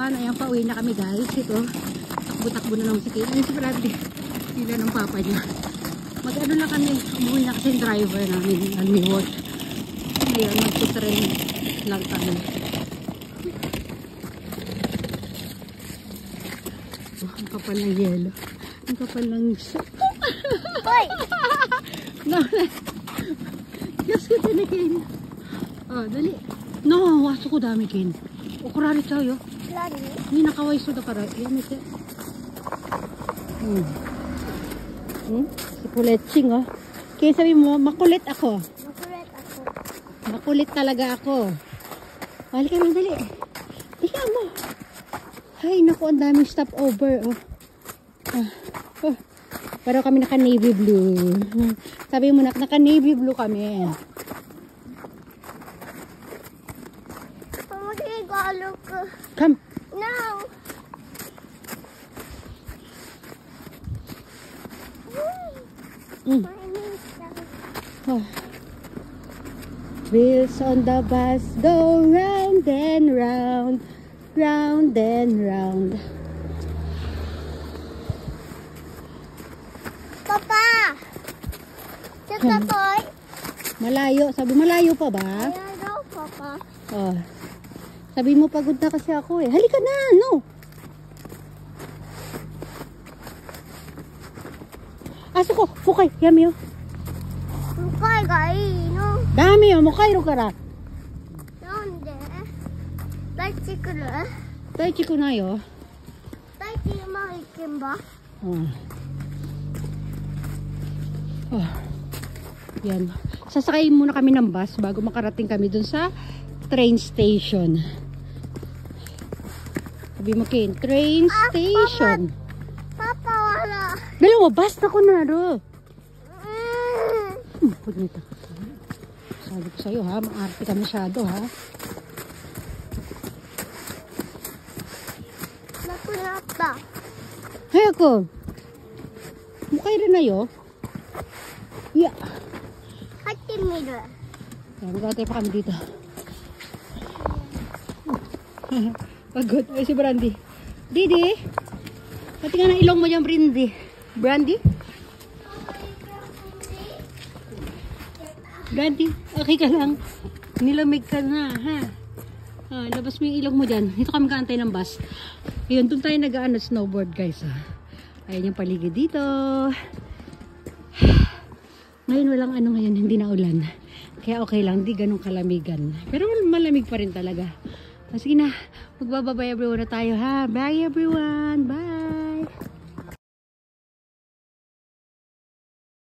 ulan. Ayan, pauwi na kami guys. Ito, takbo-takbo na lang si Kate. Ayun si Bradley. Sila ng papa niya. Mag-ano na kami, umuwi na kasi yung driver namin. Almiwot. Ngayon, mag-train lang kami. Oh, ang kapal ng yelo. Ang kapal ng Hoy! No, yes, kita na Ken. Oh, dali. No, waso ko dami Ken. O kurari tayo. Lari. Ni nakaway so da para. Yan ito. Si Kuletsing oh. Kaya sabi mo, makulit ako. Makulit ako. Makulit talaga ako. Balik ka lang, dali. Tika mo. Ay, naku, ang daming stopover oh. Pero kami naka navy blue. Sabi mo naka navy blue kami. Magigalo ko. Come. No. Oh. Wheels on the bus go round and round, round and round. Papa! Sa toy? Malayo. Sabi malayo pa ba? Ayan daw, Papa. Oh. Sabi mo pagod na kasi ako eh. Halika na, no? Aso ko, fukay, yami oh. Mukay ga no? Dami oh, mukay ro kara. Nande? Daichi kuru? Daichi ko na yo. Daichi maikin ba? Oh. Oh. Yan. Sasakay muna kami ng bus bago makarating kami dun sa train station. Sabi mo Ken, train station. Papa wala. Dalawa, bus na ko na ro. Punyeta. Sabi ko sa'yo ha, maarte ka masyado ha. Nakunata. Hay ako. Mukay rin na yo. Yeah. Hati miru. Yan, magkatay pa kami dito. Pagod. Ay si Brandy. Didi. Pati nga ng ilong mo dyan, Brandy. Brandy? Brandy, okay ka lang. Nilamig ka na, ha? Labas mo yung ilong mo dyan. Dito kami kaantay ng bus. Ayun, doon tayo nag-ano snowboard, guys. Ayan yung paligid dito. Ngayon walang ano ngayon, hindi na ulan. Kaya okay lang, di ganun kalamigan. Pero malamig pa rin talaga. Sige na, magbababay everyone na tayo ha. Bye everyone, bye!